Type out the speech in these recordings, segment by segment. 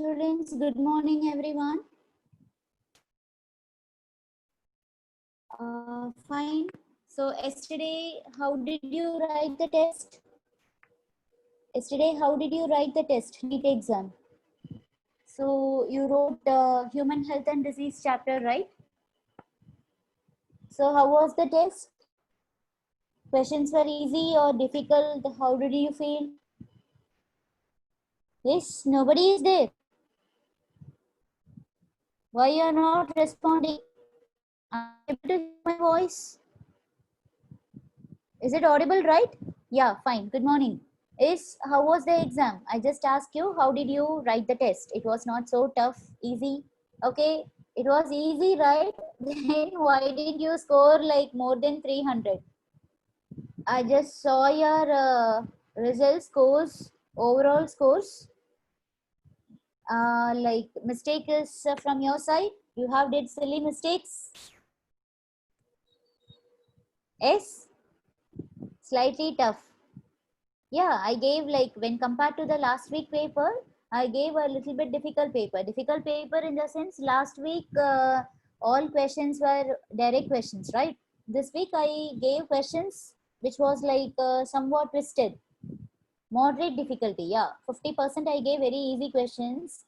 students. Good morning, everyone. Fine. So yesterday, how did you write the test? Yesterday, how did you write the test, NEET exam? So you wrote Human Health and Disease chapter, right? So how was the test? Questions were easy or difficult? How did you feel? Yes, nobody is there. Why you are not responding? Are you able to hear my voice? Is it audible, right? Yeah, fine. Good morning. How was the exam? I just asked you, how did you write the test? It was not so tough, easy. Okay, it was easy, right? Then why didn't you score like more than 300? I just saw your result scores, overall scores. Like mistake is from your side. You have did silly mistakes. Yes, slightly tough. Yeah, I gave like when compared to the last week paper, I gave a little bit difficult paper. Difficult paper in the sense last week all questions were direct questions, right? This week I gave questions which was like somewhat twisted, moderate difficulty. Yeah, 50% I gave very easy questions.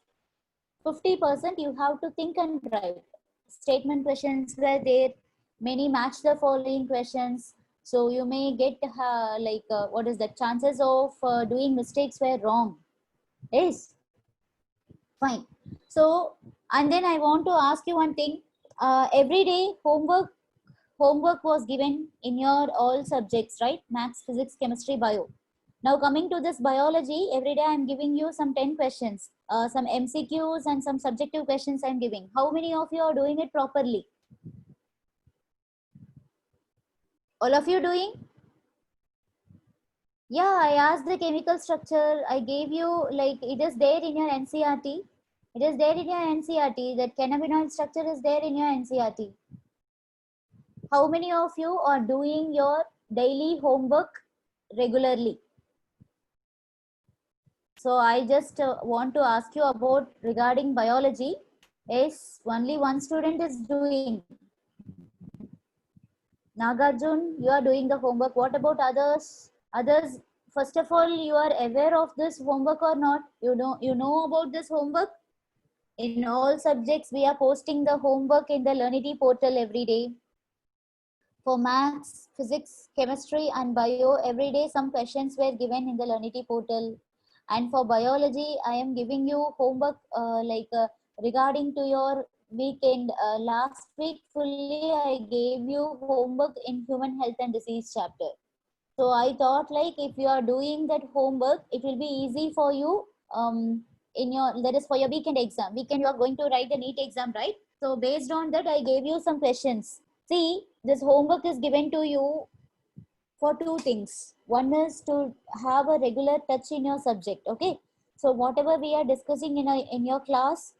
50% you have to think and write. Statement questions were there, many match the following questions. So you may get what is the chances of doing mistakes were wrong. Yes, fine. So and then I want to ask you one thing. Every day homework was given in your all subjects, right? Maths, physics, chemistry, bio. Now coming to this biology, every day I'm giving you some 10 questions, some MCQs and some subjective questions I'm giving. How many of you are doing it properly? All of you doing? Yeah, I asked the chemical structure. I gave you like it is there in your NCRT. It is there in your NCRT that cannabinoid structure is there in your NCRT. How many of you are doing your daily homework regularly? So I just want to ask you about regarding biology. Yes, only one student is doing. Nagarjun, you are doing the homework. What about others? Others, first of all, you are aware of this homework or not? You know about this homework? In all subjects, we are posting the homework in the Learnity portal every day. For maths, physics, chemistry, and bio, every day some questions were given in the Learnity portal. And for biology, I am giving you homework regarding to your weekend. Last week, fully I gave you homework in human health and disease chapter. So I thought like if you are doing that homework, it will be easy for you. In your that is for your weekend exam. Weekend you are going to write the NEET exam, right? So based on that, I gave you some questions. See, this homework is given to you for two things. One is to have a regular touch in your subject. Okay, so whatever we are discussing in your class,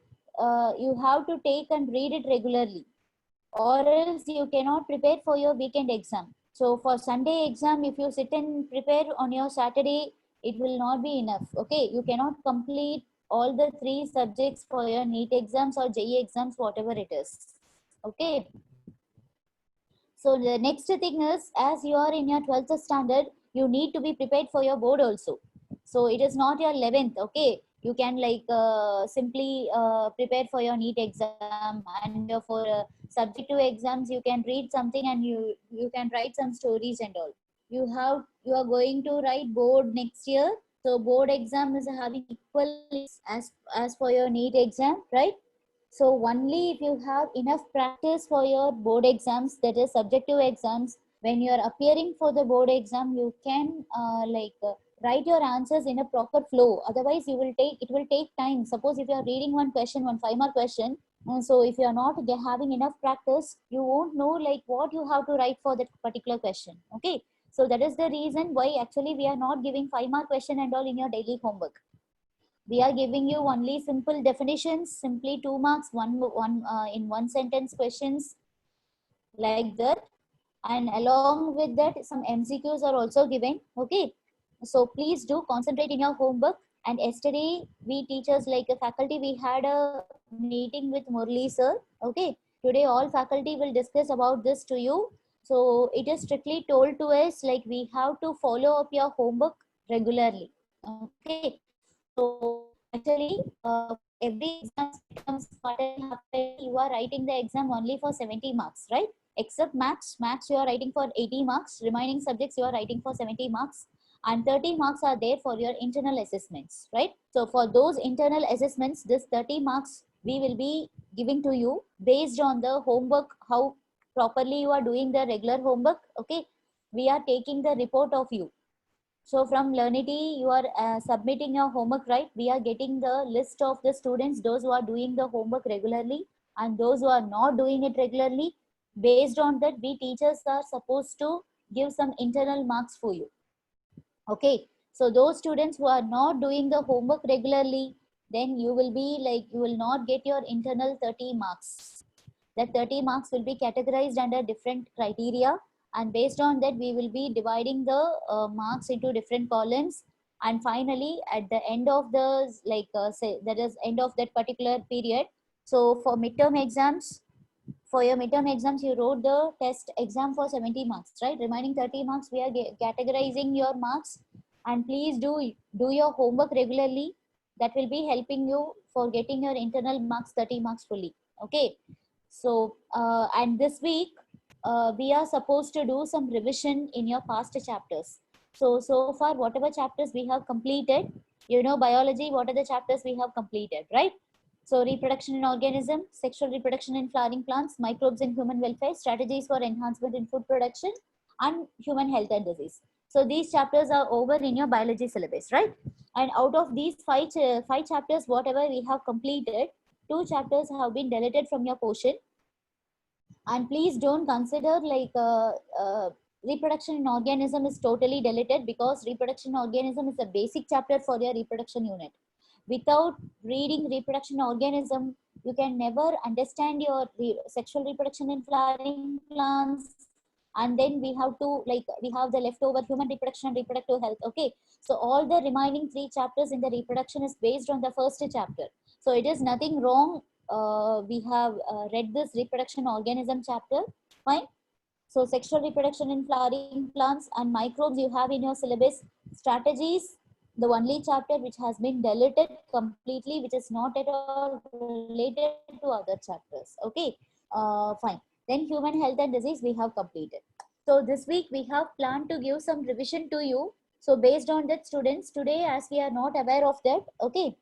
you have to take and read it regularly, or else you cannot prepare for your weekend exam. So for Sunday exam, if you sit and prepare on your Saturday, it will not be enough. Okay, you cannot complete all the three subjects for your NEET exams or JEE exams, whatever it is. Okay. So the next thing is, as you are in your 12th standard, you need to be prepared for your board also. So it is not your 11th, okay? You can simply prepare for your NEET exam, and for subjective exams, you can read something and you can write some stories and all. You are going to write board next year. So board exam is having equal as for your NEET exam, right? So only if you have enough practice for your board exams, that is subjective exams, when you are appearing for the board exam, you can write your answers in a proper flow. Otherwise, it will take time. Suppose if you are reading one question, one 5 mark question, so if you are not having enough practice, you won't know like what you have to write for that particular question. Okay. So that is the reason why actually we are not giving 5 mark question and all in your daily homework. We are giving you only simple definitions, simply 2 marks, one in one sentence questions like that. And along with that, some MCQs are also given. Okay. So please do concentrate in your homework. And yesterday, we teachers like a faculty, we had a meeting with Murli sir. Okay. Today, all faculty will discuss about this to you. So it is strictly told to us like we have to follow up your homework regularly. Okay. So actually, every exam becomes quarterly, half yearly, you are writing the exam only for 70 marks, right? Except maths you are writing for 80 marks. Remaining subjects you are writing for 70 marks, and 30 marks are there for your internal assessments, right? So for those internal assessments, this 30 marks we will be giving to you based on the homework, how properly you are doing the regular homework. Okay, we are taking the report of you. So from Learnity, you are submitting your homework, right? We are getting the list of the students, those who are doing the homework regularly and those who are not doing it regularly. Based on that, we teachers are supposed to give some internal marks for you. Okay. So those students who are not doing the homework regularly, then you will be like, you will not get your internal 30 marks. That 30 marks will be categorized under different criteria, and based on that we will be dividing the marks into different columns. And finally at the end of the say that is end of that particular period, so for midterm exams, for your midterm exams you wrote the test exam for 70 marks, right? Remaining 30 marks we are categorizing your marks. And please do your homework regularly. That will be helping you for getting your internal marks 30 marks fully. Okay. So and this week we are supposed to do some revision in your past chapters. So far whatever chapters we have completed, you know, biology, what are the chapters we have completed, right? So reproduction in organism, sexual reproduction in flowering plants, microbes in human welfare, strategies for enhancement in food production, and human health and disease. So these chapters are over in your biology syllabus, right? And out of these five chapters, whatever we have completed, 2 chapters have been deleted from your portion. And please don't consider like reproduction in organism is totally deleted, because reproduction in organism is a basic chapter for your reproduction unit. Without reading reproduction organism, you can never understand your sexual reproduction in flowering plants. And then we have to like we have the leftover human reproduction and reproductive health. Okay, so all the remaining 3 chapters in the reproduction is based on the first chapter. So it is nothing wrong. We have read this reproduction organism chapter, fine. So sexual reproduction in flowering plants and microbes you have in your syllabus. Strategies, the only chapter which has been deleted completely, which is not at all related to other chapters. Okay, fine. Then human health and disease we have completed. So this week we have planned to give some revision to you. So based on that, students, today as we are not aware of that, okay,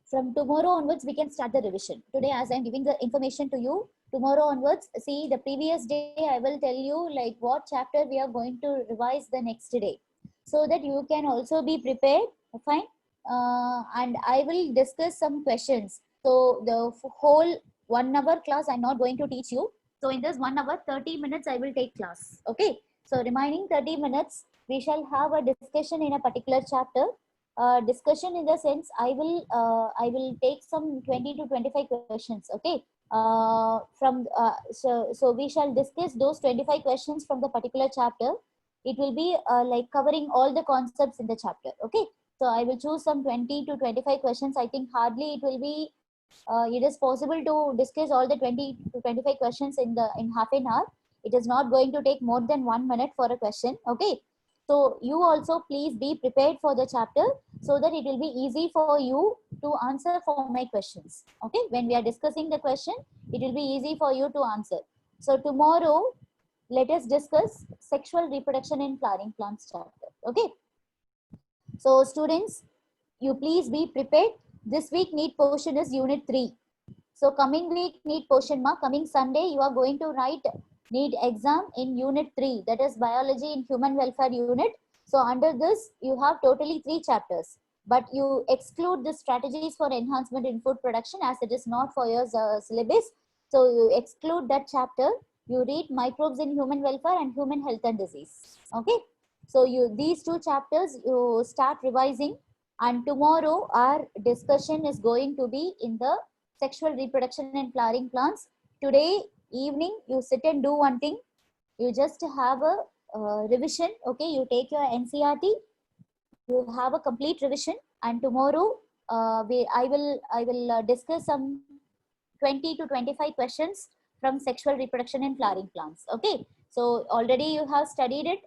from tomorrow onwards we can start the revision. Today as I'm giving the information to you, tomorrow onwards, see the previous day I will tell you like what chapter we are going to revise the next day, so that you can also be prepared, fine. And I will discuss some questions. So the whole 1 hour class I'm not going to teach you. So in this 1 hour, 30 minutes I will take class. Okay. So remaining 30 minutes, we shall have a discussion in a particular chapter. Discussion in the sense I will take some 20 to 25 questions. Okay. So we shall discuss those 25 questions from the particular chapter. It will be like covering all the concepts in the chapter. Okay. So I will choose some 20 to 25 questions. I think hardly it will be it is possible to discuss all the 20 to 25 questions in half an hour. It is not going to take more than 1 minute for a question. Okay. So you also please be prepared for the chapter, so that it will be easy for you to answer for my questions. Okay. When we are discussing the question, it will be easy for you to answer. So tomorrow, let us discuss sexual reproduction in flowering plants chapter. Okay. So students, you please be prepared. This week need portion is unit 3. So coming week need portion mark. Coming Sunday you are going to write need exam in unit 3, that is biology in human welfare unit. So under this you have totally 3 chapters, but you exclude the strategies for enhancement in food production as it is not for your syllabus. So you exclude that chapter. You read microbes in human welfare and human health and disease. Okay. So you these 2 chapters you start revising, and tomorrow our discussion is going to be in the sexual reproduction in flowering plants. Today evening you sit and do one thing. You just have a revision. Okay. You take your NCERT. you have a complete revision, and tomorrow I will discuss some 20 to 25 questions from sexual reproduction in flowering plants. Okay, so already you have studied it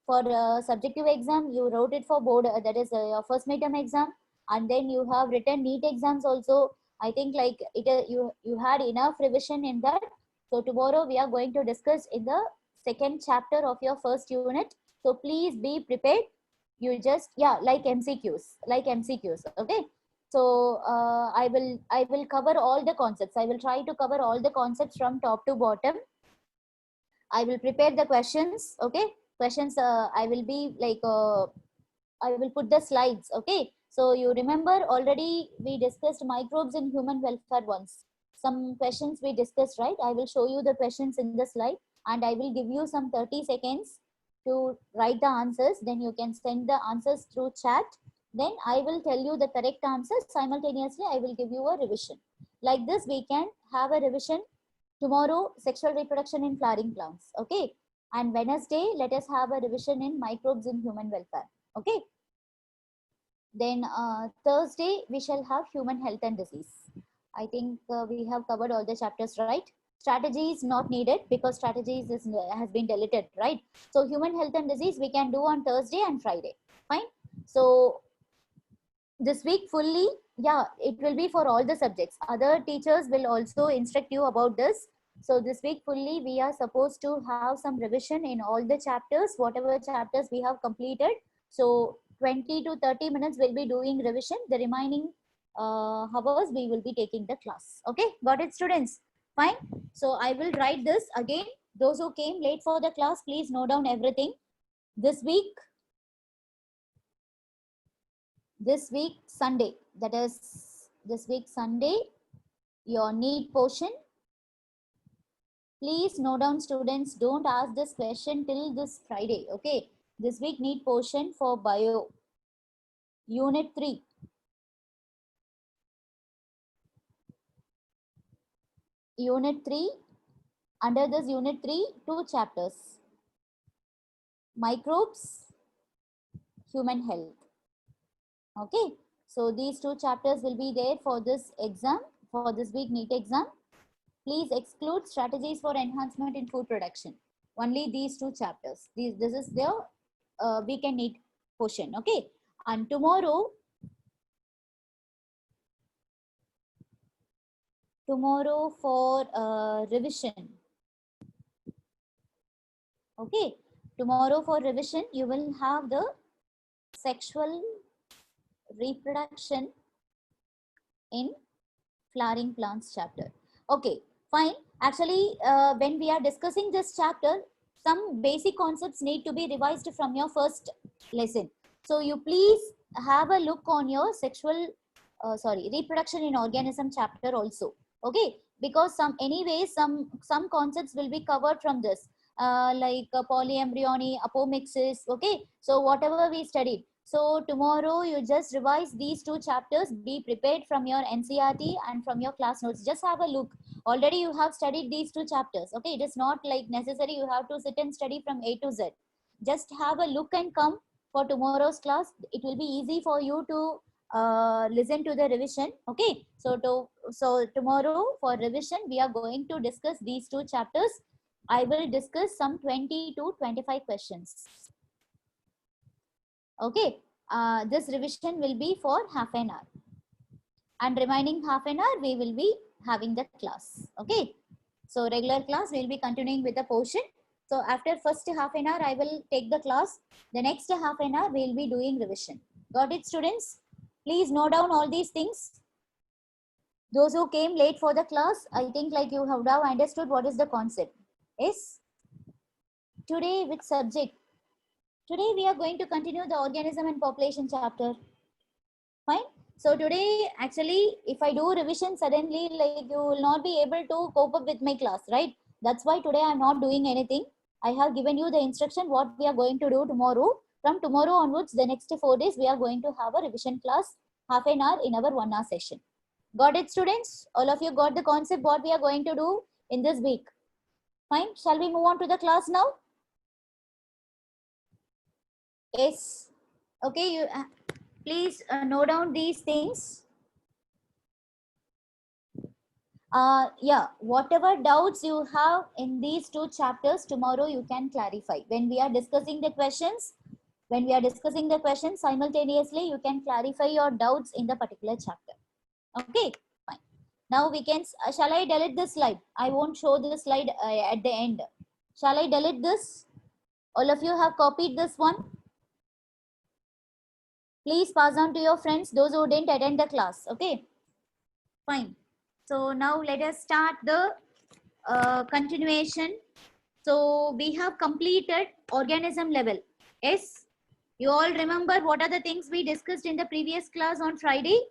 for subjective exam, you wrote it for board, that is your first midterm exam, and then you have written NEET exams also. I think like it you had enough revision in that. So tomorrow we are going to discuss in the second chapter of your first unit, so please be prepared. You just, yeah, like MCQs, okay. So I will cover all the concepts. I will try to cover all the concepts from top to bottom. I will prepare the questions, okay. Questions, I will be like I will put the slides, okay. So you remember already we discussed microbes in human welfare once. Some questions we discussed, right? I will show you the questions in the slide, and I will give you some 30 seconds to write the answers. Then you can send the answers through chat. Then I will tell you the correct answers. Simultaneously I will give you a revision. Like this we can have a revision tomorrow, sexual reproduction in flowering plants, okay. And Wednesday let us have a revision in microbes in human welfare, okay. Then Thursday we shall have human health and disease. I think we have covered all the chapters, right? Strategy is not needed because strategies has been deleted, right? So human health and disease we can do on Thursday and Friday. Fine. So this week fully, yeah, it will be for all the subjects. Other teachers will also instruct you about this. So this week fully we are supposed to have some revision in all the chapters, whatever chapters we have completed. So 20 to 30 minutes we'll be doing revision. The remaining hours we will be taking the class. Okay, got it, students? Fine. So I will write this again. Those who came late for the class, please note down everything. This week Sunday, that is this week Sunday, your NEET portion. Please note down, students, don't ask this question till this Friday, okay. This week NEET portion for bio, unit 3. Unit 3, under this unit 3, 2 chapters. Microbes, human health. Okay, so these 2 chapters will be there for this exam, for this week NEET exam. Please exclude strategies for enhancement in food production. Only these 2 chapters. This is the weekend NEET portion, okay. And tomorrow for revision, okay. Tomorrow for revision you will have the sexual reproduction in flowering plants chapter. Okay, fine. Actually, when we are discussing this chapter, some basic concepts need to be revised from your first lesson. So you please have a look on your reproduction in organism chapter also. Okay, because some concepts will be covered from this, like polyembryony, apomixis. Okay, so whatever we studied. So tomorrow you just revise these 2 chapters. Be prepared from your NCERT and from your class notes. Just have a look. Already you have studied these 2 chapters. Okay, it is not like necessary you have to sit and study from A to Z. Just have a look and come for tomorrow's class. It will be easy for you to listen to the revision. Okay, so tomorrow for revision we are going to discuss these 2 chapters. I will discuss some 20 to 25 questions. Okay, this revision will be for half an hour, and remaining half an hour we will be having the class. Okay, so regular class we will be continuing with the portion. So after first half an hour I will take the class. The next half an hour we will be doing revision. Got it, students? Please note down all these things. Those who came late for the class, I think like you have now understood what is the concept. Yes. Today which subject? Today we are going to continue the organism and population chapter. Fine. So today actually if I do revision suddenly, like you will not be able to cope up with my class, right? That's why today I'm not doing anything. I have given you the instruction what we are going to do tomorrow. From tomorrow onwards, the next 4 days, we are going to have a revision class, half an hour in our 1 hour session. Got it, students? All of you got the concept what we are going to do in this week. Fine. Shall we move on to the class now? Yes. Okay, you please note down these things. Yeah, whatever doubts you have in these two chapters, tomorrow you can clarify. When we are discussing the questions, simultaneously, you can clarify your doubts in the particular chapter. Okay, fine. Now we can, shall I delete this slide? I won't show this slide at the end. Shall I delete this? All of you have copied this one. Please pass on to your friends, those who didn't attend the class. Okay, fine. So now let us start the continuation. So we have completed organism level. Yes, you all remember what are the things we discussed in the previous class on Friday?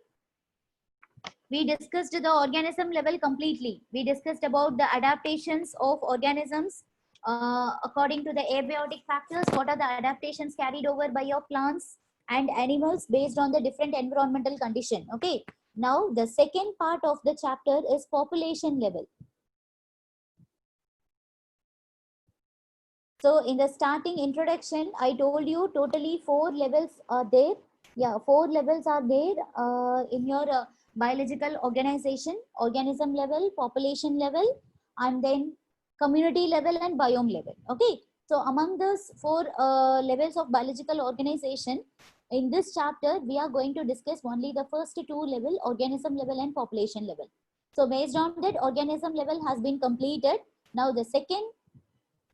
We discussed the organism level completely. We discussed about the adaptations of organisms according to the abiotic factors. What are the adaptations carried over by your plants and animals based on the different environmental condition. Okay. Now the second part of the chapter is population level. So in the starting introduction, I told you totally 4 levels are there. Yeah, 4 levels are there in your biological organization: organism level, population level, and then community level and biome level. Okay. So among those 4 levels of biological organization, in this chapter, we are going to discuss only the first 2 level, organism level and population level. So based on that, organism level has been completed. Now the second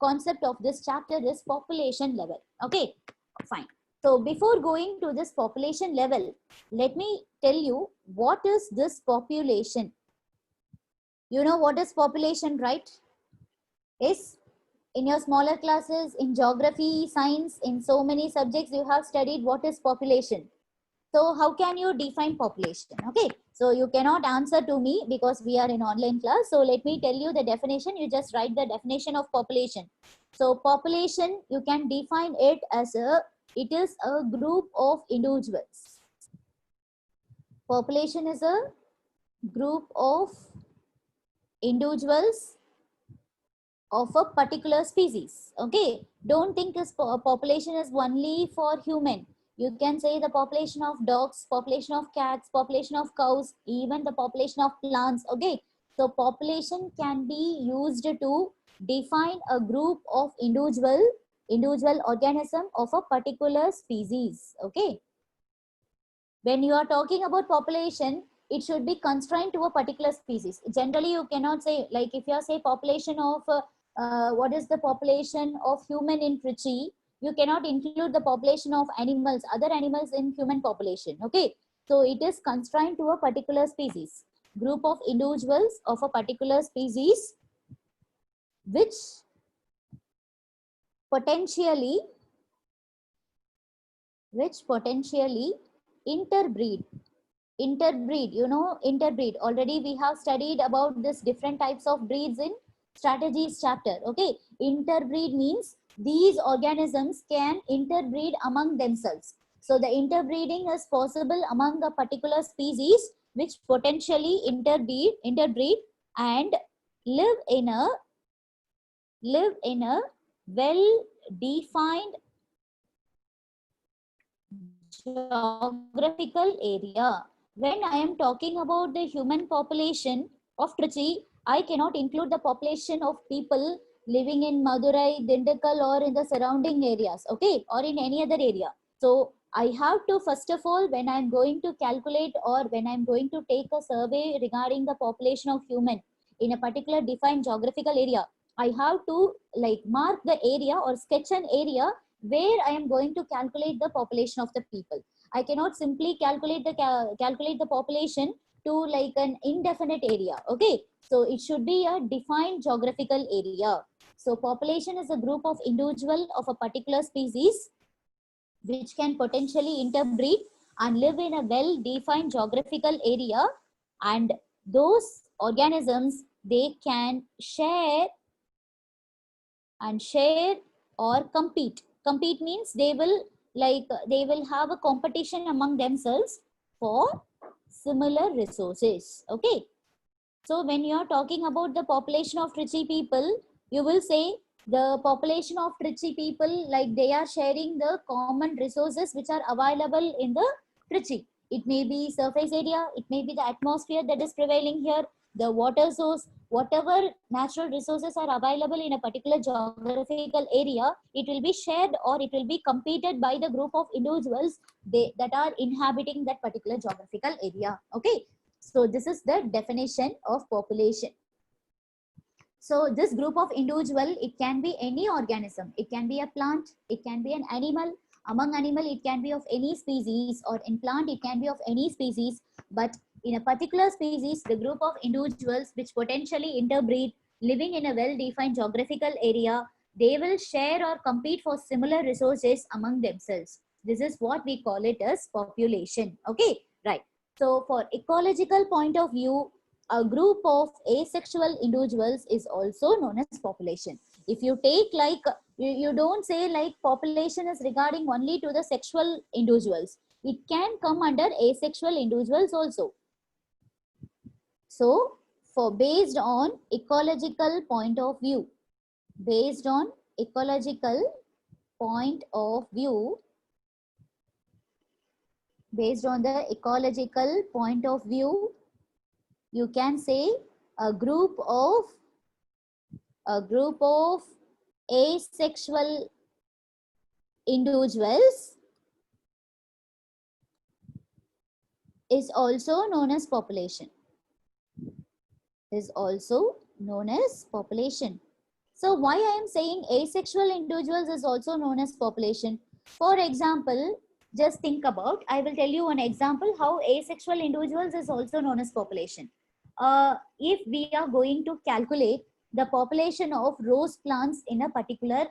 concept of this chapter is population level. Okay, fine. So before going to this population level, let me tell you what is this population. You know what is population, right? Yes. In your smaller classes, in geography, science, in so many subjects, you have studied what is population. So how can you define population? Okay, so you cannot answer to me because we are in online class. So let me tell you the definition. You just write the definition of population. So population, you can define it as it is a group of individuals. Population is a group of individuals of a particular species. Okay, don't think this population is only for human. You can say the population of dogs, population of cats, population of cows, even the population of plants. Okay, so population can be used to define a group of individual organism of a particular species. Okay, when you are talking about population, it should be constrained to a particular species. Generally, you cannot say, like if you say population of what is the population of human in Trichy, you cannot include the population of animals, other animals in human population. Okay, so it is constrained to a particular species, group of individuals of a particular species, which potentially interbreed. Interbreed, already we have studied about this different types of breeds in strategies chapter. Okay, interbreed means these organisms can interbreed among themselves. So the interbreeding is possible among a particular species which potentially interbreed and live in a well defined geographical area. When I am talking about the human population of Trichy, I cannot include the population of people living in Madurai, Dindakal, or in the surrounding areas, okay, or in any other area. So I have to, first of all, when I'm going to calculate or when I'm going to take a survey regarding the population of human in a particular defined geographical area, I have to like mark the area or sketch an area where I am going to calculate the population of the people. I cannot simply calculate the population to like an indefinite area. Okay, so it should be a defined geographical area. So population is a group of individual of a particular species which can potentially interbreed and live in a well defined geographical area, and those organisms, they can share or compete means they will have a competition among themselves for similar resources. Okay, so when you are talking about the population of Trichy people, you will say the population of Trichy people, like they are sharing the common resources which are available in the Trichy. It may be surface area, it may be the atmosphere that is prevailing here, the water source, whatever natural resources are available in a particular geographical area, it will be shared or it will be competed by the group of individuals that are inhabiting that particular geographical area. Okay, so this is the definition of population. So this group of individual, it can be any organism, it can be a plant, it can be an animal. Among animal, it can be of any species, or in plant, it can be of any species. But in a particular species, the group of individuals which potentially interbreed, living in a well-defined geographical area, they will share or compete for similar resources among themselves. This is what we call it as population. Okay, right. So for ecological point of view, a group of asexual individuals is also known as population. If you take like, you don't say like population is regarding only to the sexual individuals. It can come under asexual individuals also. So for based on ecological point of view, based on ecological point of view, based on the ecological point of view, you can say a group of asexual individuals is also known as population. Is also known as population. So why I am saying asexual individuals is also known as population? For example, just think about, I will tell you an example how asexual individuals is also known as population. If we are going to calculate the population of rose plants in a particular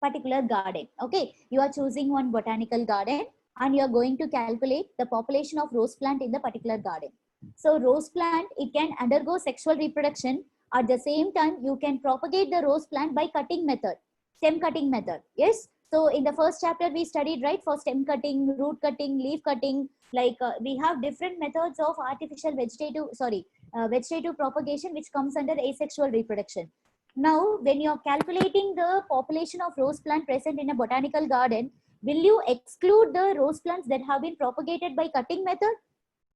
garden, okay, you are choosing one botanical garden and you are going to calculate the population of rose plant in the particular garden. So rose plant, it can undergo sexual reproduction. At the same time, you can propagate the rose plant by cutting method, stem cutting method. Yes. So in the first chapter we studied, right, for stem cutting, root cutting, leaf cutting, like we have different methods of artificial vegetative propagation, which comes under asexual reproduction. Now, when you're calculating the population of rose plant present in a botanical garden, will you exclude the rose plants that have been propagated by cutting method?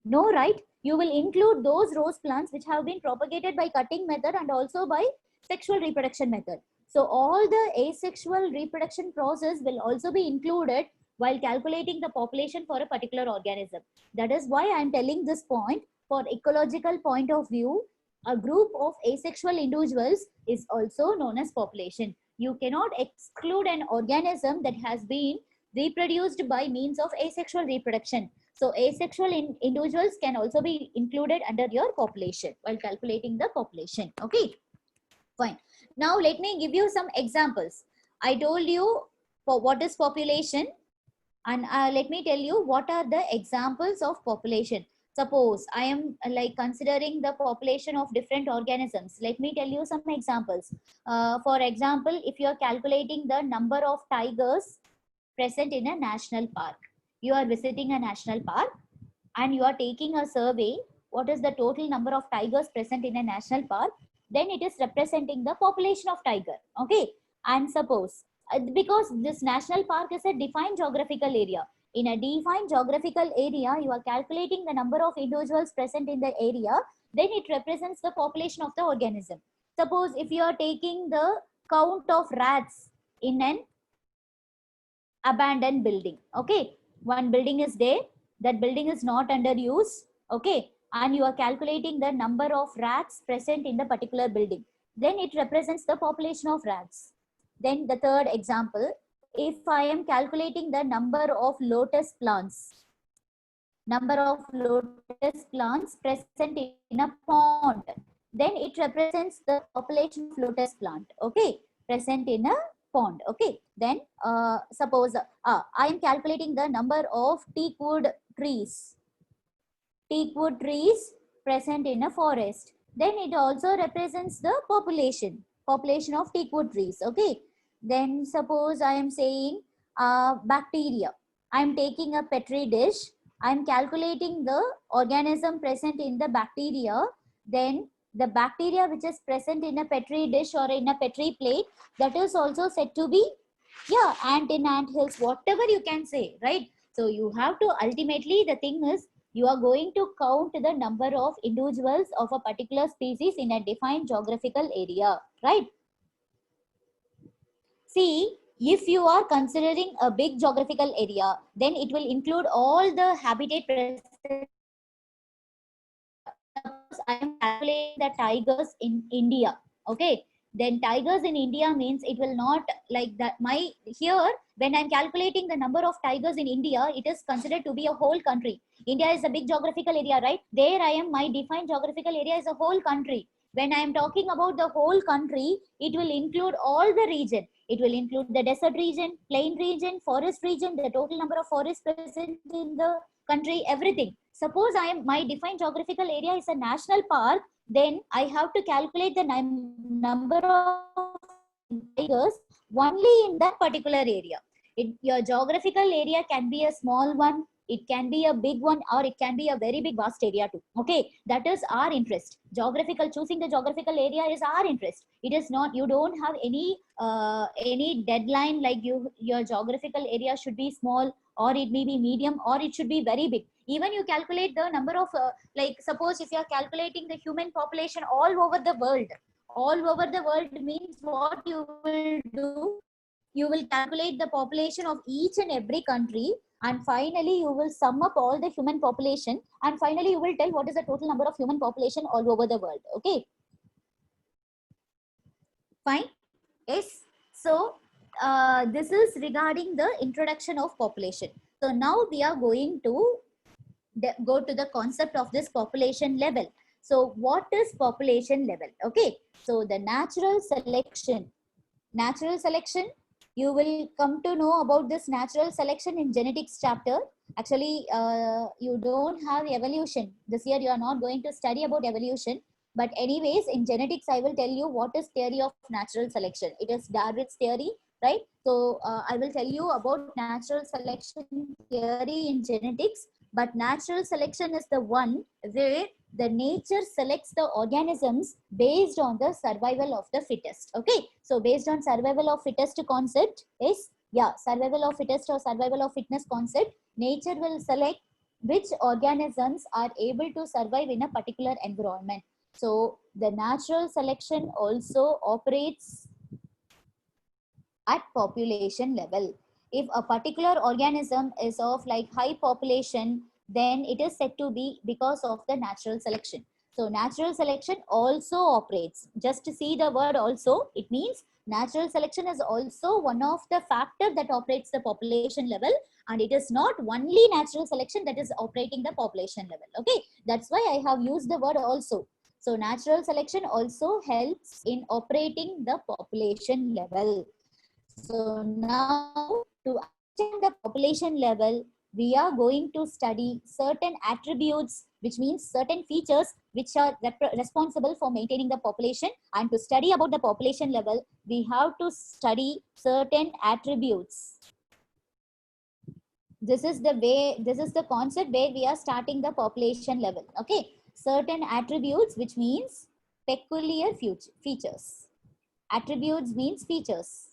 No, right? You will include those rose plants which have been propagated by cutting method and also by sexual reproduction method. So all the asexual reproduction process will also be included while calculating the population for a particular organism. That is why I am telling this point. For ecological point of view, a group of asexual individuals is also known as population. You cannot exclude an organism that has been reproduced by means of asexual reproduction. So asexual individuals can also be included under your population while calculating the population. Okay, fine. Now let me give you some examples. I told you for what is population, and let me tell you what are the examples of population. Suppose I am like considering the population of different organisms. Let me tell you some examples. For example, if you are calculating the number of tigers present in a national park, you are visiting a national park and you are taking a survey, what is the total number of tigers present in a national park, then it is representing the population of tiger. Okay, and suppose because this national park is a defined geographical area, in a defined geographical area you are calculating the number of individuals present in the area, then it represents the population of the organism. Suppose if you are taking the count of rats in an abandoned building, okay, one building is there, that building is not under use, okay, and you are calculating the number of rats present in the particular building, then it represents the population of rats. Then the third example, if I am calculating the number of lotus plants present in a pond, then it represents the population of lotus plant, okay, present in a pond. Okay, then suppose I am calculating the number of teakwood trees present in a forest, then it also represents the population of teakwood trees. Okay, then suppose I am saying bacteria, I am taking a petri dish, I am calculating the organism present in the bacteria, then the bacteria which is present in a petri dish or in a petri plate, that is also said to be, yeah, ant in ant hills, whatever you can say, right? So you have to, ultimately the thing is, you are going to count the number of individuals of a particular species in a defined geographical area, right? See, if you are considering a big geographical area, then it will include all the habitat present. Suppose I am calculating the tigers in India, okay? Then tigers in India means it will not like that. My here, when I'm calculating the number of tigers in India, it is considered to be a whole country. India is a big geographical area, right? There I am, my defined geographical area is a whole country. When I am talking about the whole country, it will include all the region. It will include the desert region, plain region, forest region, the total number of forests present in the country, everything. Suppose I am, my defined geographical area is a national park, then I have to calculate the number of tigers only in that particular area. Your geographical area can be a small one, it can be a big one, or it can be a very big vast area too. Okay, that is our interest. Geographical, choosing the geographical area is our interest. It is not, you don't have any deadline like your geographical area should be small, or it may be medium, or it should be very big. Even you calculate the number of like suppose if you are calculating the human population all over the world means what you will do, you will calculate the population of each and every country, and finally you will sum up all the human population, and finally you will tell what is the total number of human population all over the world. Okay, fine. Yes, so this is regarding the introduction of population. So now we are going to go to the concept of this population level. So what is population level? Okay, so the natural selection, you will come to know about this natural selection in genetics chapter. Actually you don't have evolution this year, you are not going to study about evolution, but anyways in genetics I will tell you what is theory of natural selection. It is Darwin's theory, right? So I will tell you about natural selection theory in genetics. But natural selection is the one where the nature selects the organisms based on the survival of the fittest. Okay, so based on survival of fittest concept is, yeah, survival of fittest or survival of fitness concept, nature will select which organisms are able to survive in a particular environment. So the natural selection also operates at population level. If a particular organism is of like high population, then it is said to be because of the natural selection. So natural selection also operates, just to see the word also, it means natural selection is also one of the factor that operates the population level, and it is not only natural selection that is operating the population level. Okay, that's why I have used the word also. So natural selection also helps in operating the population level. So now to understand the population level, we are going to study certain attributes, which means certain features which are responsible for maintaining the population. And to study about the population level, we have to study certain attributes. This is the way, this is the concept where we are starting the population level. Okay, certain attributes, which means peculiar features. Attributes means features.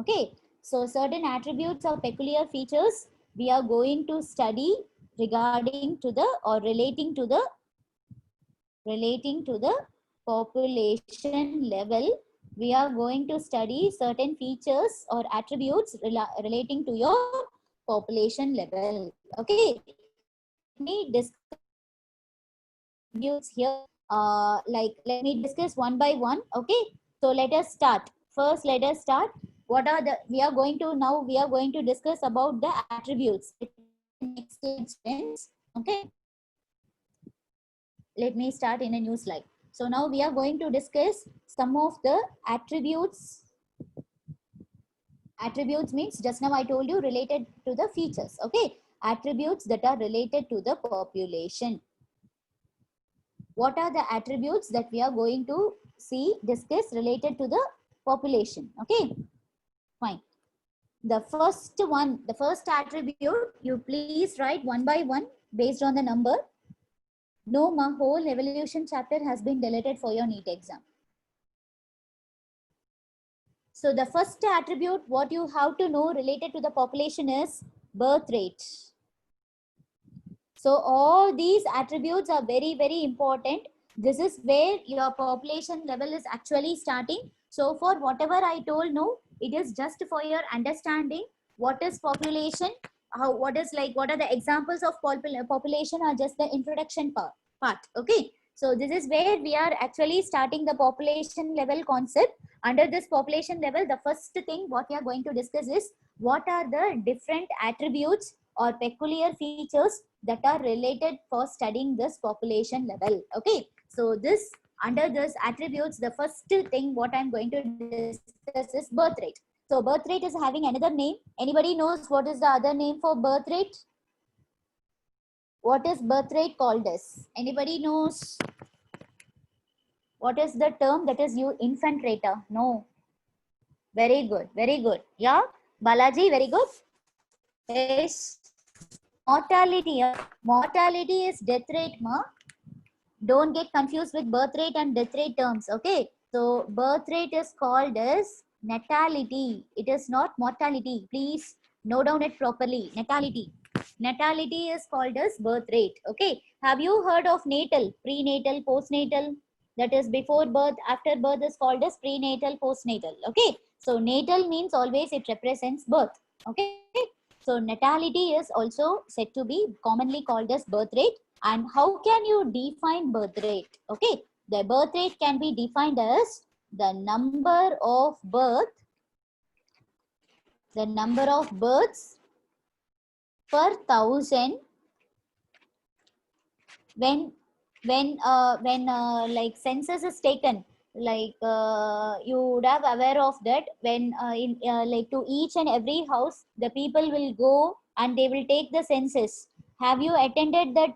Okay, so certain attributes or peculiar features we are going to study regarding to the or relating to the population level. We are going to study certain features or attributes relating to your population level. Okay, let me discuss here. Let me discuss one by one. Okay, so let us start. First, let us start. What are the, we are going to discuss about the attributes. Next slide, friends. Okay, let me start in a new slide. So now we are going to discuss some of the attributes. Attributes means, just now I told you, related to the features. Okay, attributes that are related to the population. What are the attributes that we are going to discuss related to the population? Okay, fine. The first one, the first attribute, you please write one by one based on the number. No, my whole evolution chapter has been deleted for your NEET exam. So the first attribute what you have to know related to the population is birth rate. So all these attributes are very, very important. This is where your population level is actually starting. So for whatever I told, no, it is just for your understanding what is population, how, what are the examples of population are just the introduction part. Okay. So this is where we are actually starting the population level concept. Under this population level, the first thing what we are going to discuss is what are the different attributes or peculiar features that are related for studying this population level. Okay, so this under this attributes, the first thing what I'm going to discuss is birth rate. So birth rate is having another name. Anybody knows what is the other name for birth rate? What is birth rate called as? Anybody knows what is the term that is you infant rate? No. Very good, very good. Yeah, Balaji, very good. Yes. Mortality. Mortality is death rate, ma. Don't get confused with birth rate and death rate terms. Okay. So birth rate is called as natality. It is not mortality. Please note down it properly. Natality. Natality is called as birth rate. Okay. Have you heard of natal, prenatal, postnatal? That is before birth, after birth is called as prenatal, postnatal. Okay. So natal means always it represents birth. Okay. So natality is also said to be commonly called as birth rate. And how can you define birth rate? Okay, the birth rate can be defined as the number of births per thousand when like census is taken. Like you would have aware of that when like to each and every house the people will go and they will take the census. Have you attended that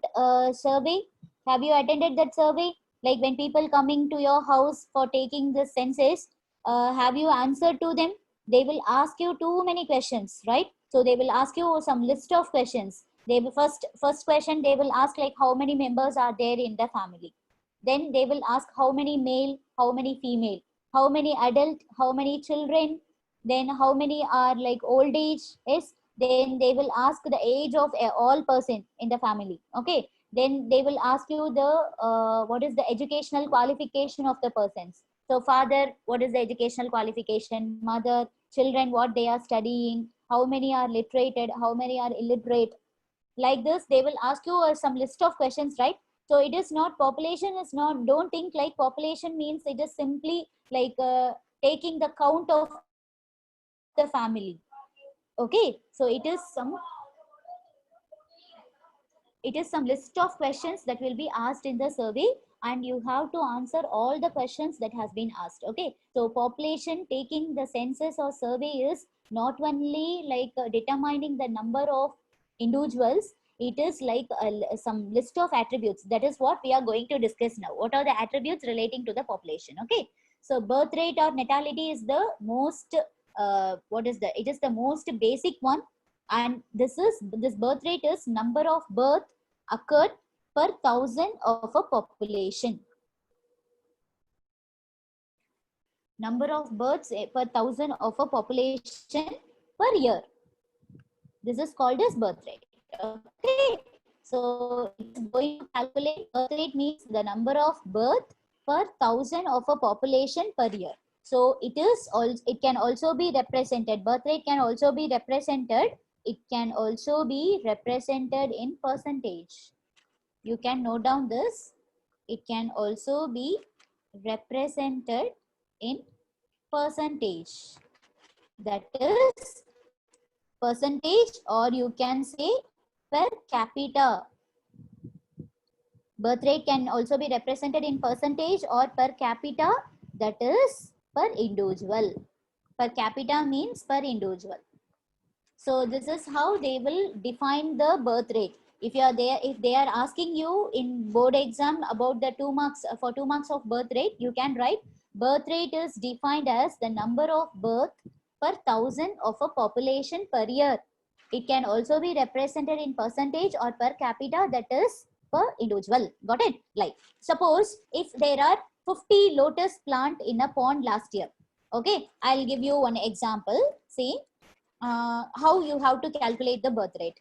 survey? Have you attended that survey? Like when people coming to your house for taking the census, have you answered to them? They will ask you too many questions, right? So they will ask you some list of questions. They will first question they will ask like how many members are there in the family. Then they will ask how many male, how many female, how many adult, how many children, then how many are like old age. Yes, then they will ask the age of all person in the family. Okay, then they will ask you the what is the educational qualification of the persons. So father, what is the educational qualification? Mother, children, what they are studying, how many are literated, how many are illiterate. Like this they will ask you some list of questions, right? So it is not, population is not, don't think like population means it is simply like taking the count of the family. Okay, so it is some list of questions that will be asked in the survey, and you have to answer all the questions that has been asked. Okay, so population taking the census or survey is not only like determining the number of individuals, it is like some list of attributes. That is what we are going to discuss now. What are the attributes relating to the population? Okay, so birth rate or natality is the most it is the most basic one. And this birth rate is number of birth occurred per thousand of a population. Number of births per thousand of a population per year. This is called as birth rate. Okay, so it's going to calculate birth rate means the number of birth per thousand of a population per year. So it can also be represented. Birth rate can also be represented. It can also be represented in percentage. You can note down this. It can also be represented in percentage. That is percentage, or you can say per capita. Birth rate can also be represented in percentage or per capita, that is per individual. Per capita means per individual. So this is how they will define the birth rate. If you are there, if they are asking you in board exam about the 2 marks, for 2 marks of birth rate, you can write birth rate is defined as the number of birth per thousand of a population per year. It can also be represented in percentage or per capita, that is per individual. Got it? Like suppose if there are 50 lotus plant in a pond last year. Okay, I'll give you one example. See how you have to calculate the birth rate.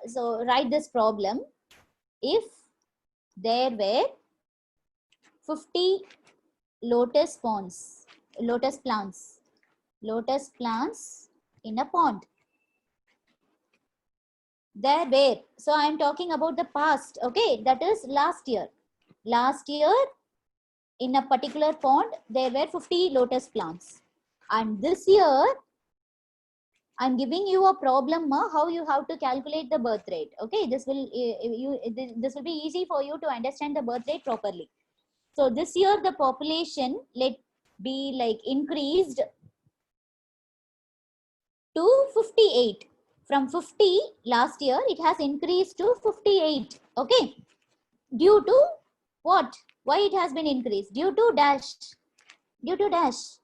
So write this problem. If there were 50 lotus plants in a pond. There were, so I am talking about the past, okay, that is last year. Last year in a particular pond there were 50 lotus plants, and this year I'm giving you a problem how you have to calculate the birth rate. Okay, this will be easy for you to understand the birth rate properly. So this year the population let be like increased to 58. From 50 last year it has increased to 58. Okay, due to what? Why it has been increased? Due to dash. Due to dash.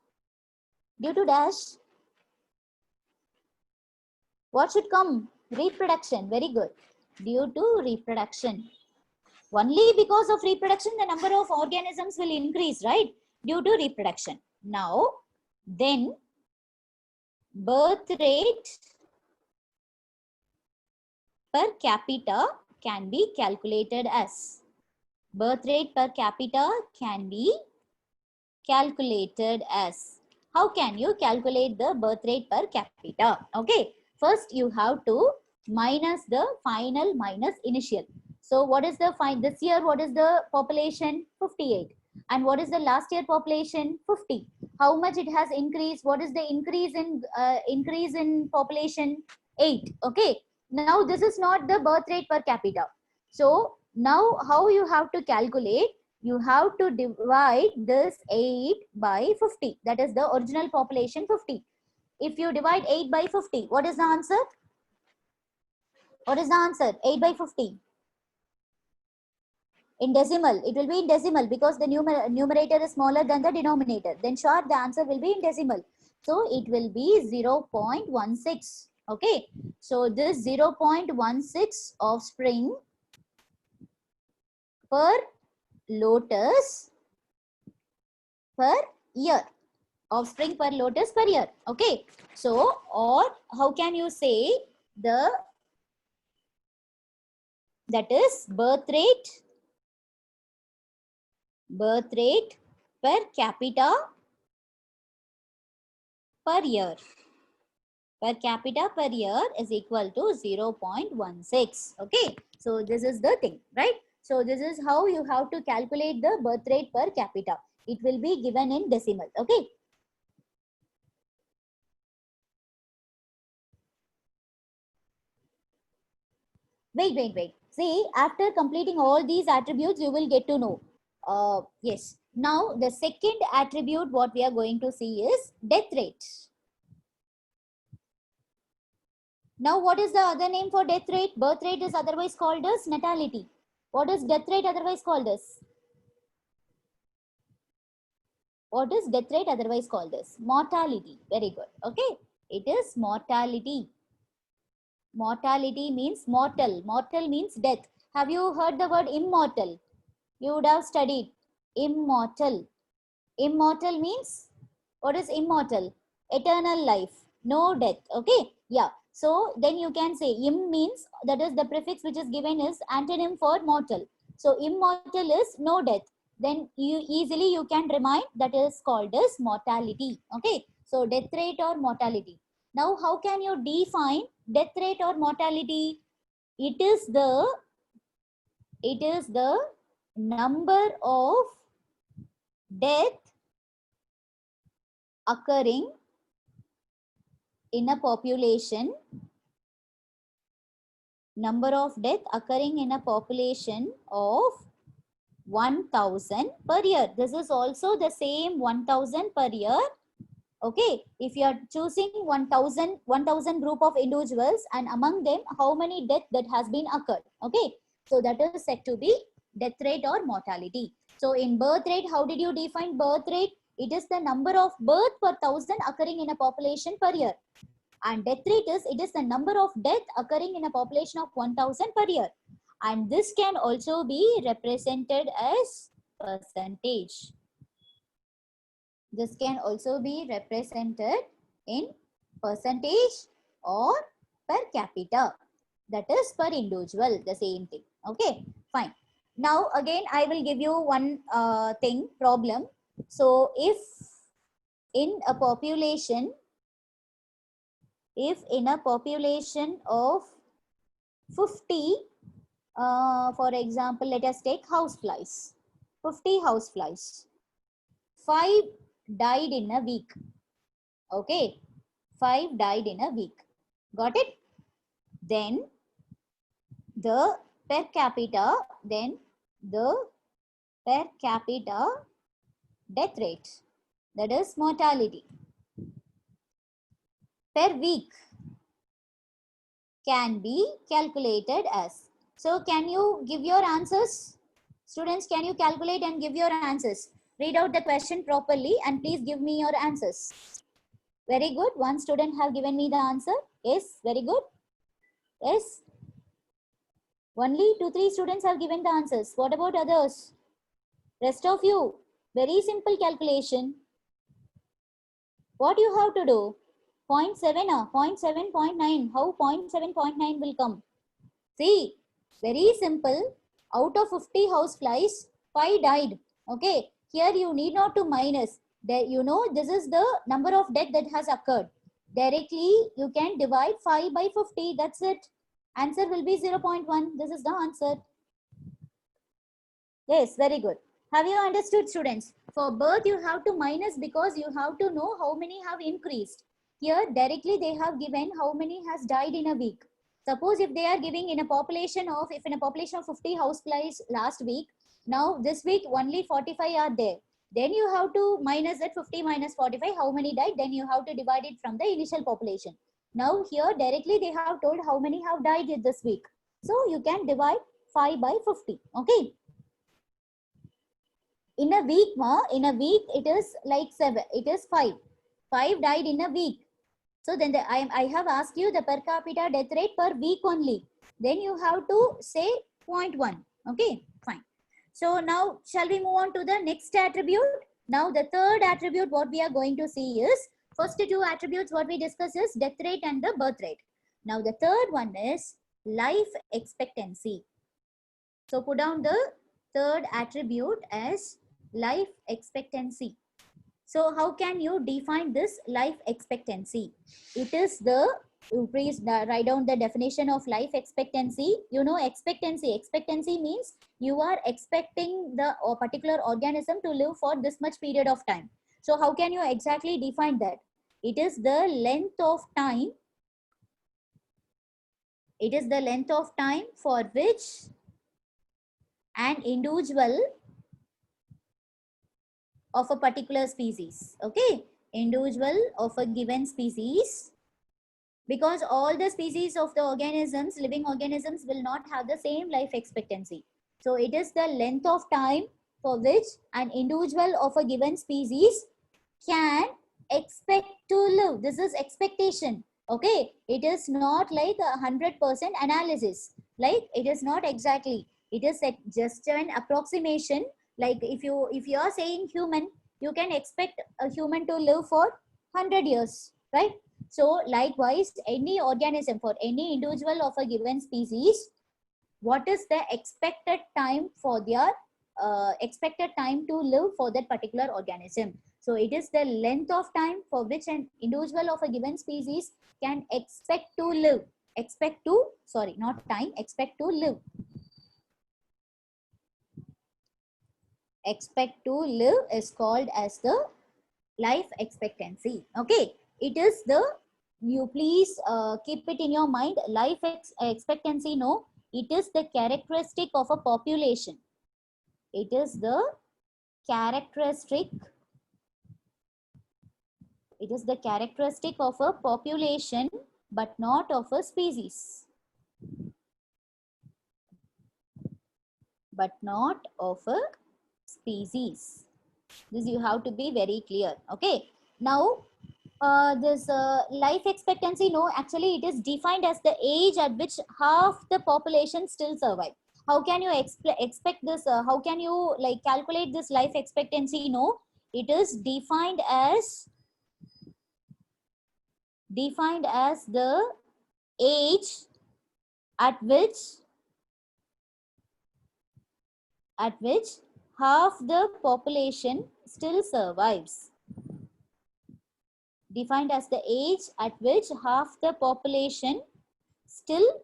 What should come? Reproduction. Very good. Due to reproduction. Only because of reproduction the number of organisms will increase, right? Due to reproduction. Now then birth rate per capita can be calculated as. Birth rate per capita can be calculated as. How can you calculate the birth rate per capita? Okay, first you have to minus the final minus initial. So what is the this year what is the population? 58. And what is the last year population? 50. How much it has increased? What is the increase in population? 8. Okay, now this is not the birth rate per capita. So now how you have to calculate? You have to divide this 8 by 50. That is the original population 50. If you divide 8 by 50, what is the answer? What is the answer? 8 by 50. In decimal, it will be in decimal because the numerator is smaller than the denominator. Then sure, the answer will be in decimal. So it will be 0.16. Okay. So this 0.16 offspring per lotus per year. Offspring per lotus per year. Okay. So, or how can you say that is birth rate per capita per year. Per capita per year is equal to 0.16. Okay. So this is the thing, right? So this is how you have to calculate the birth rate per capita. It will be given in decimal. Okay. Wait. See, after completing all these attributes, you will get to know. Yes. Now, the second attribute what we are going to see is death rate. Now, what is the other name for death rate? Birth rate is otherwise called as natality. What is death rate otherwise called as? What is death rate otherwise called as? Mortality. Very good. Okay. It is mortality. Mortality means mortal. Mortal means death. Have you heard the word immortal? You would have studied. Immortal. Immortal means, what is immortal? Eternal life. No death. Okay. Yeah. So then you can say im means, that is the prefix which is given is antonym for mortal. So immortal is no death. Then you can remind that is called as mortality. Okay. So death rate or mortality. Now how can you define death rate or mortality? It is the number of death occurring in a population, of 1000 per year. This is also the same 1000 per year. Okay, if you are choosing 1000 group of individuals, and among them how many death that has been occurred. Okay, so that is said to be death rate or mortality. So in birth rate, how did you define birth rate? It is the number of birth per 1000 occurring in a population per year. And death rate is, it is the number of death occurring in a population of 1000 per year. and this can also be represented as percentage. This can also be represented in percentage or per capita. That is per individual, the same thing. Okay, fine. Now again, I will give you one problem. So if in a population, of 50, for example, let us take houseflies. 50 houseflies. 5 died in a week. Okay, 5 died in a week. Got it? Then the per capita death rate, that is mortality, per week can be calculated as. So can you give your answers? Students, can you calculate and give your answers? Read out the question properly and please give me your answers. Very good. One student have given me the answer. Yes, very good. Yes. Only 2-3 students have given the answers. What about others? Rest of you, very simple calculation. What you have to do? 0.7 or 0.7, 0.9. How 0.7, 0.9 will come? See, very simple. Out of 50 houseflies, 5 died. Okay, here you need not to minus. You know, this is the number of death that has occurred. Directly, you can divide 5 by 50. That's it. Answer will be 0.1. This is the answer. Yes, very good. Have you understood, students? For birth, you have to minus because you have to know how many have increased. Here, directly they have given how many has died in a week. Suppose if they are giving in a population of 50 houseflies last week, now this week only 45 are there. Then you have to minus that 50 minus 45, how many died, then you have to divide it from the initial population. Now here directly they have told how many have died this week. So you can divide 5 by 50. Okay. In a week, it is like 7. It is 5. 5 died in a week. So then I have asked you the per capita death rate per week only. Then you have to say 0.1. Okay, fine. So now shall we move on to the next attribute? Now the third attribute what we are going to see is, first 2 attributes what we discuss is death rate and the birth rate. Now the third one is life expectancy. So put down the third attribute as life expectancy. So how can you define this life expectancy? It is please write down the definition of life expectancy. You know expectancy. Expectancy means you are expecting the particular organism to live for this much period of time. So how can you exactly define that? It is the length of time. It is the length of time for which an individual of a particular species. Okay, individual of a given species, because all the species of the organisms, living organisms, will not have the same life expectancy. So it is the length of time for which an individual of a given species can expect to live. This is expectation. Okay, it is not like 100% analysis. Like it is not exactly. It is just an approximation. Like if you are saying human, you can expect a human to live for 100 years, right? So likewise, any organism, for any individual of a given species, what is the expected time for their expected time to live for that particular organism? So it is the length of time for which an individual of a given species can expect to live. Expect to live. Expect to live is called as the life expectancy. Okay, it is the, you please keep it in your mind, life expectancy. No, it is the characteristic of a population. It is the characteristic. It is the characteristic of a population, but not of a species. But not of a species. This you have to be very clear. Okay. Now, this life expectancy, no, actually it is defined as the age at which half the population still survive. How can you expect this? How can you like calculate this life expectancy? No, it is defined as the age at which half the population still survives. Defined as the age at which half the population still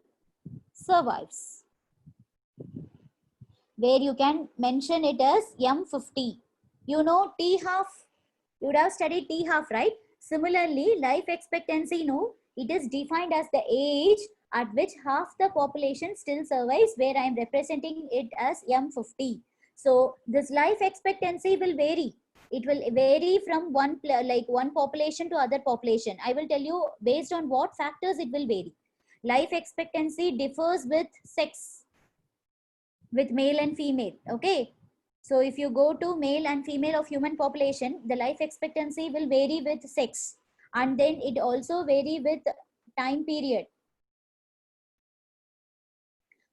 survives. Where you can mention it as M50. You know T half, you would have studied T half, right? Similarly, life expectancy, no, it is defined as the age at which half the population still survives, where I am representing it as M50. So this life expectancy will vary. It will vary from one population to other population. I will tell you based on what factors it will vary. Life expectancy differs with sex, with male and female. Okay, so if you go to male and female of human population, the life expectancy will vary with sex, and then it also vary with time period.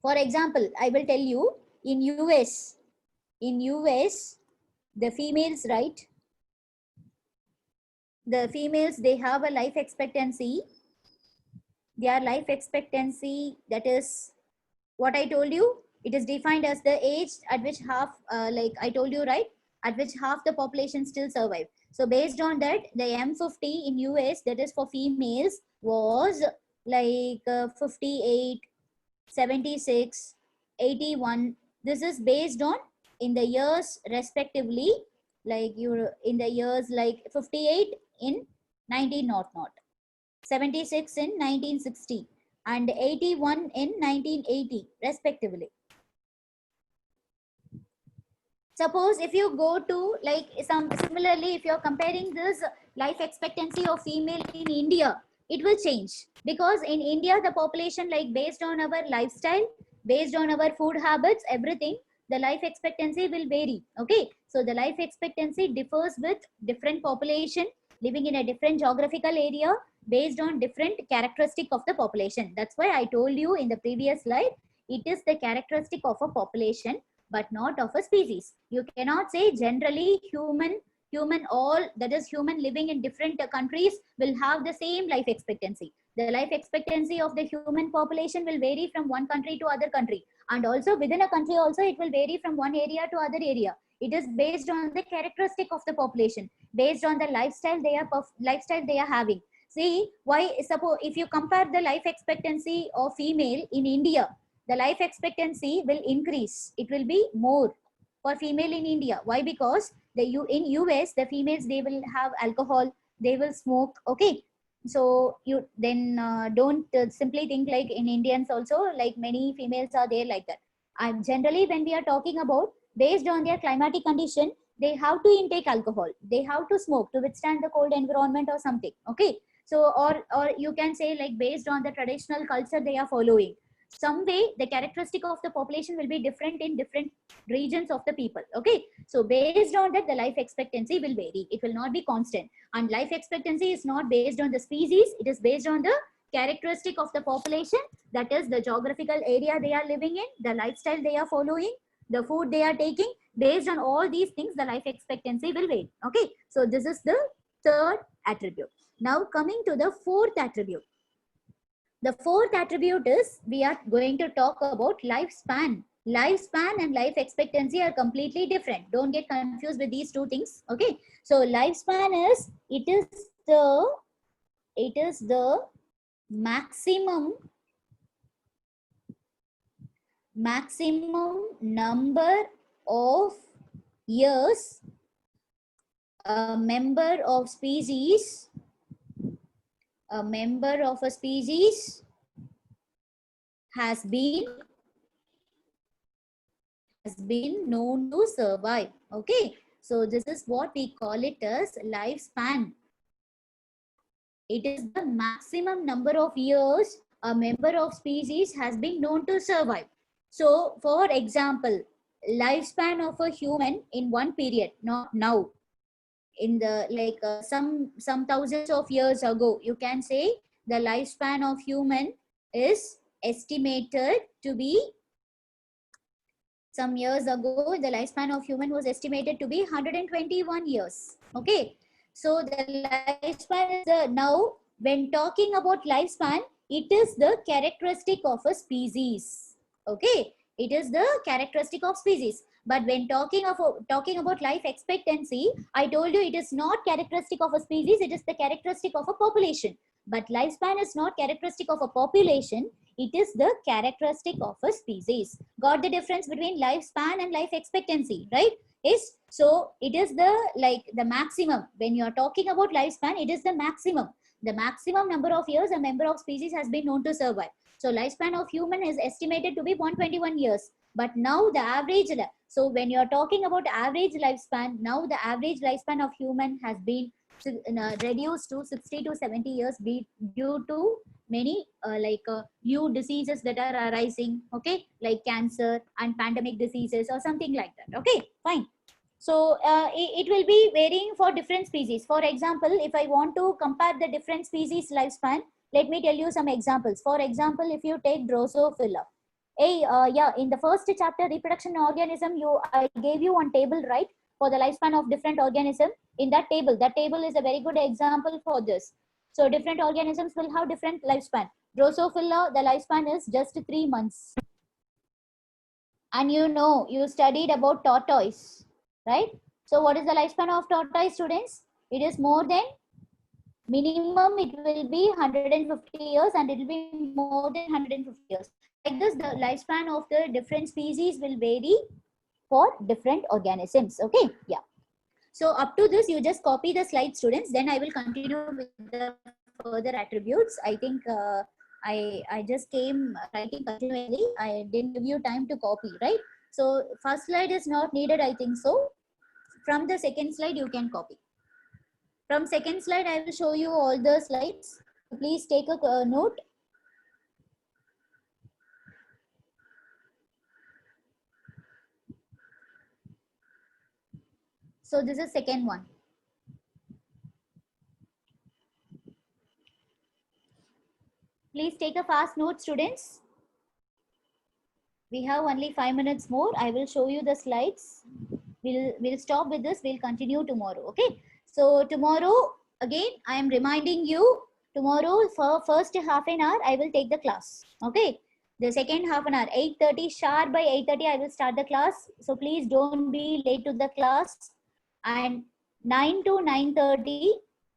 For example, I will tell you in US, the females, right? The females, they have a life expectancy. Their life expectancy, that is what I told you, it is defined as the age at which half, like I told you, right? At which half the population still survive. So based on that, the M50 in US, that is for females, was like 58, 76, 81. This is based on in the years respectively, like you in the years like 58 in 1900, 76 in 1960, and 81 in 1980 respectively. Suppose if you go to like similarly, if you're comparing this life expectancy of female in India, it will change, because in India the population, like based on our lifestyle, based on our food habits, everything, the life expectancy will vary. Okay, so the life expectancy differs with different population living in a different geographical area based on different characteristic of the population. That's why I told you in the previous slide, it is the characteristic of a population but not of a species. You cannot say generally human all, that is human living in different countries, will have the same life expectancy. The life expectancy of the human population will vary from one country to other country, and also within a country also it will vary from one area to other area. It is based on the characteristic of the population, based on the lifestyle they are having. See, why, suppose if you compare the life expectancy of female in India, the life expectancy will increase. It will be more for female in India. Why? Because in US, the females, they will have alcohol, they will smoke. Okay, so you then don't simply think like in Indians also, like many females are there like that. And generally, when we are talking about based on their climatic condition, they have to intake alcohol, they have to smoke to withstand the cold environment or something. Okay, so or you can say like based on the traditional culture they are following, some way the characteristic of the population will be different in different regions of the people. Okay, so based on that, the life expectancy will vary, it will not be constant. And life expectancy is not based on the species, it is based on the characteristic of the population, that is the geographical area they are living in, the lifestyle they are following, the food they are taking. Based on all these things, the life expectancy will vary. Okay, so this is the third attribute. Now coming to the fourth attribute. The fourth attribute is, we are going to talk about lifespan. Lifespan and life expectancy are completely different. Don't get confused with these two things. Okay, so lifespan is, it is the maximum number of years a member of a species has been known to survive. Okay, so this is what we call it as lifespan. It is the maximum number of years a member of species has been known to survive. So for example, lifespan of a human in one period, not now, in the like some thousands of years ago, you can say the lifespan of human is estimated to be some years ago, the lifespan of human was estimated to be 121 years. Okay. So the lifespan is now, when talking about lifespan, it is the characteristic of a species. Okay. It is the characteristic of species. But when talking about life expectancy, I told you it is not characteristic of a species, it is the characteristic of a population. But lifespan is not characteristic of a population, it is the characteristic of a species. Got the difference between lifespan and life expectancy, right? Yes. So it is the maximum. When you are talking about lifespan, it is the maximum. The maximum number of years a member of species has been known to survive. So lifespan of human is estimated to be 121 years. But now the average, so when you are talking about average lifespan, now the average lifespan of human has been reduced to 60 to 70 years due to many new diseases that are arising, okay, like cancer and pandemic diseases or something like that. Okay, fine. So it will be varying for different species. For example, if I want to compare the different species lifespan, let me tell you some examples. For example, if you take Drosophila, yeah, in the first chapter, reproduction organism, I gave you one table, right, for the lifespan of different organism. In that table is a very good example for this. So different organisms will have different lifespan. Drosophila, the lifespan is just 3 months. And you studied about tortoise, right? So what is the lifespan of tortoise, students? It is more than, minimum it will be 150 years, and it will be more than 150 years. Like this, the lifespan of the different species will vary for different organisms. Okay, yeah. So up to this, you just copy the slide, students. Then I will continue with the further attributes. I think I just came writing continuously. I didn't give you time to copy, right? So first slide is not needed, I think so. From the second slide, you can copy. From second slide, I will show you all the slides. Please take a note. So this is second one. Please take a fast note, students. We have only 5 minutes more. I will show you the slides. We'll stop with this. We'll continue tomorrow. Okay. So tomorrow, again, I am reminding you, tomorrow for first half an hour, I will take the class. Okay. The second half an hour, 8:30 sharp, by 8:30, I will start the class. So please don't be late to the class. And 9 to 9:30,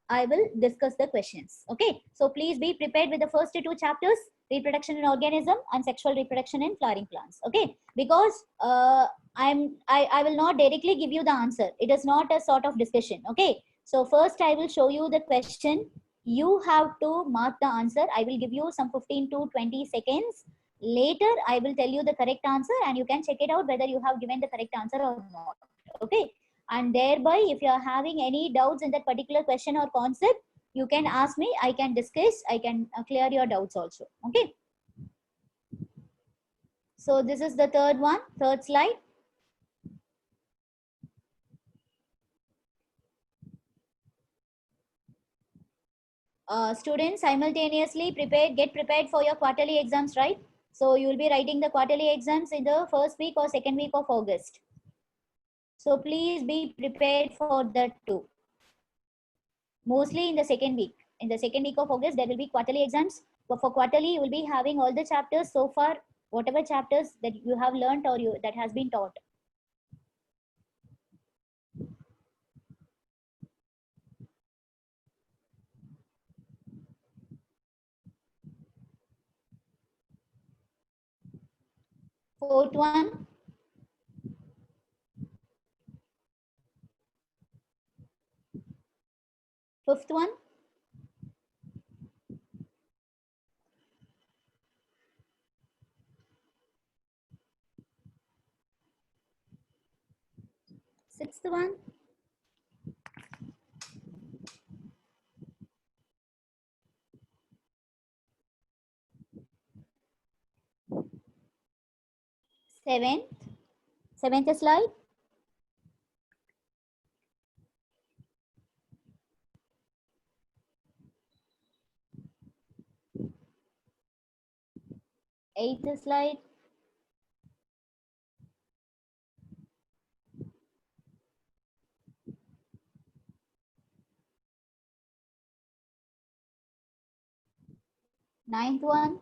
I will discuss the questions. Okay. So please be prepared with the first two chapters, reproduction in organism and sexual reproduction in flowering plants. Okay. Because I will not directly give you the answer. It is not a sort of discussion. Okay. So first I will show you the question. You have to mark the answer. I will give you some 15 to 20 seconds. Later, I will tell you the correct answer, and you can check it out whether you have given the correct answer or not. Okay. And thereby, if you are having any doubts in that particular question or concept, you can ask me. I can discuss. I can clear your doubts also. Okay. So this is the third slide. Students, simultaneously get prepared for your quarterly exams, right? So you will be writing the quarterly exams in the first week or second week of August. So please be prepared for that too. Mostly in the second week. In the second week of August, there will be quarterly exams. But for quarterly, you will be having all the chapters so far, whatever chapters that you have learned or that has been taught. Fourth one. Fifth one. Sixth one. Seventh slide. Eighth slide. Ninth one.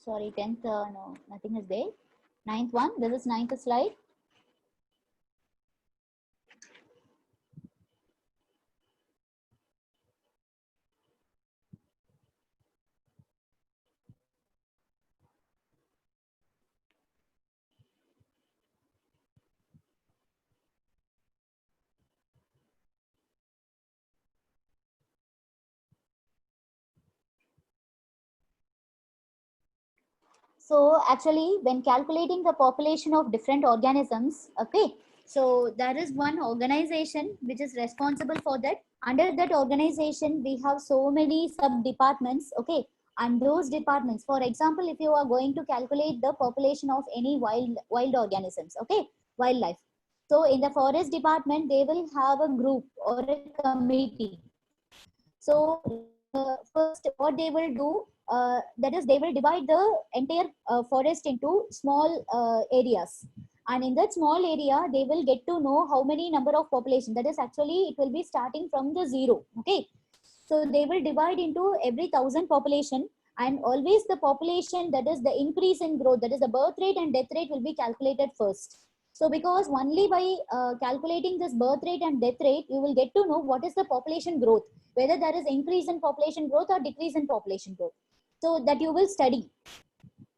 Sorry, 10th, no, nothing is there. Ninth one, this is ninth slide. So actually, when calculating the population of different organisms, okay, so there is one organization which is responsible for that. Under that organization, we have so many sub departments, okay, and those departments, for example, if you are going to calculate the population of any wild organisms, okay, wildlife. So in the forest department, they will have a group or a committee. So first, what they will do, that is, they will divide the entire forest into small areas, and in that small area, they will get to know how many number of population. That is, actually, it will be starting from the zero. Okay, so they will divide into every 1,000 population, and always the population, that is the increase in growth, that is the birth rate and death rate, will be calculated first. So because only by calculating this birth rate and death rate, you will get to know what is the population growth, whether there is increase in population growth or decrease in population growth. So that you will study.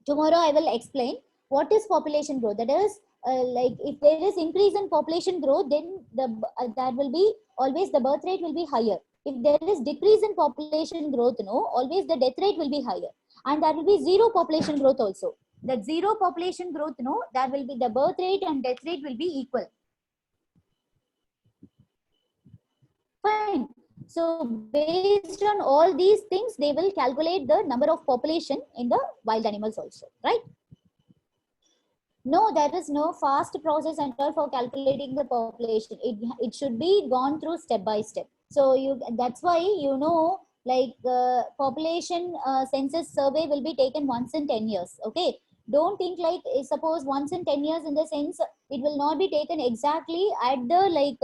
Tomorrow I will explain what is population growth. That is, like if there is increase in population growth, then that will be always the birth rate will be higher. If there is decrease in population growth, no, always the death rate will be higher, and there will be zero population growth also. That zero population growth, no, there will be the birth rate and death rate will be equal. Fine. So based on all these things, they will calculate the number of population in the wild animals also, right? No, there is no fast process at all for calculating the population. It should be gone through step by step. So that's why, like population census survey will be taken once in 10 years. Okay, don't think like suppose once in 10 years, in the sense it will not be taken exactly at the like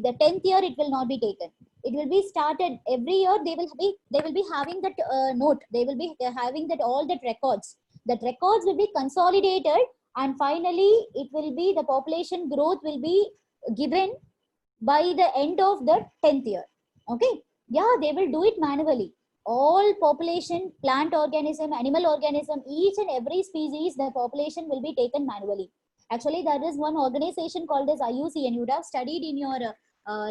the 10th year. It will not be taken. It will be started every year. They will be having that note. They will be having that all that records. That records will be consolidated, and finally it will be the population growth will be given by the end of the 10th year. Okay, yeah, they will do it manually. All population, plant organism, animal organism, each and every species, the population will be taken manually. Actually, there is one organization called as IUCN. You would have studied in your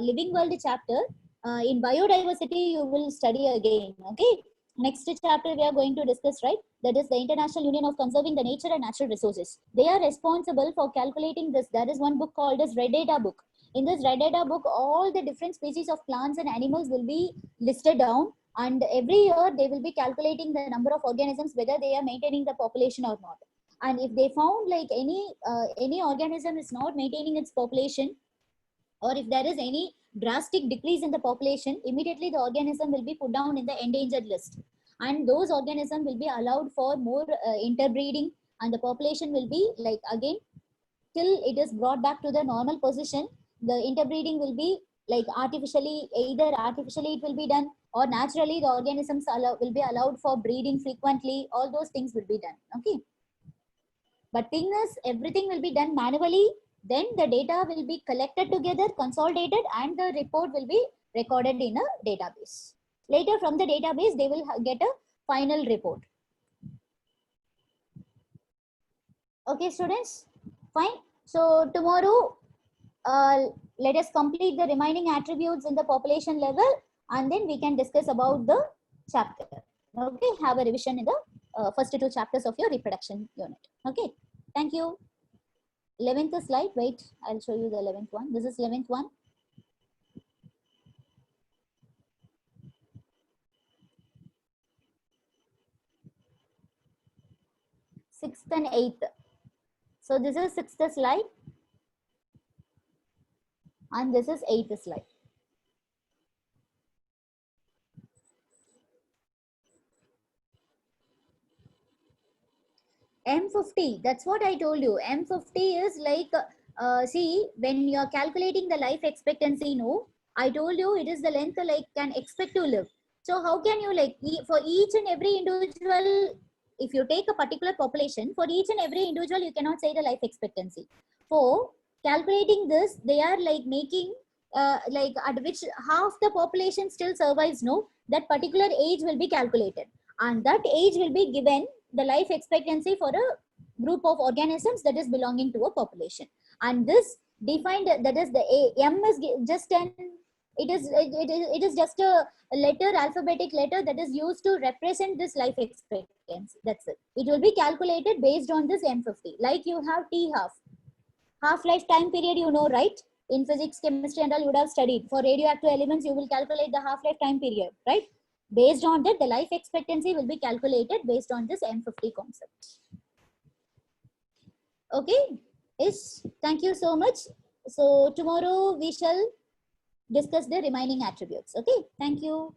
living world chapter. In biodiversity you will study again. Okay, next chapter we are going to discuss, right? That is the International Union of Conserving the Nature and Natural Resources. They are responsible for calculating this. There is one book called as Red Data book. In this Red Data book, all the different species of plants and animals will be listed down, and every year they will be calculating the number of organisms, whether they are maintaining the population or not. And if they found like any organism is not maintaining its population, or if there is any drastic decrease in the population, immediately the organism will be put down in the endangered list, and those organisms will be allowed for more interbreeding, and the population will be like again till it is brought back to the normal position. The interbreeding will be like artificially, either artificially it will be done, or naturally the organisms will be allowed for breeding frequently. All those things will be done. Okay, but thing is, everything will be done manually. Then the data will be collected together, consolidated, and the report will be recorded in a database. Later, from the database, they will get a final report. Okay, students, fine. So tomorrow, let us complete the remaining attributes in the population level, and then we can discuss about the chapter. Okay, have a revision in the first two chapters of your reproduction unit. Okay, thank you. 11th slide. Wait, I'll show you the 11th one. This is 11th one. 6th and 8th. So this is 6th slide, and this is 8th slide. M50, that's what I told you. M50 is like, see, when you're calculating the life expectancy, no, I told you it is the length like can expect to live. So how can you like, for each and every individual, if you take a particular population, for each and every individual, you cannot say the life expectancy. For calculating this, they are like making, like at which half the population still survives, no, that particular age will be calculated. And that age will be given the life expectancy for a group of organisms that is belonging to a population. And this defined, that is the M is just an, it is just a letter, alphabetic letter that is used to represent this life expectancy. That's it. It will be calculated based on this M50. Like you have T half lifetime period, you know, right? In physics, chemistry and all, you would have studied. For radioactive elements, you will calculate the half lifetime period, right? Based on that, the life expectancy will be calculated based on this M50 concept. Okay, Ish, thank you so much. So tomorrow we shall discuss the remaining attributes. Okay, thank you.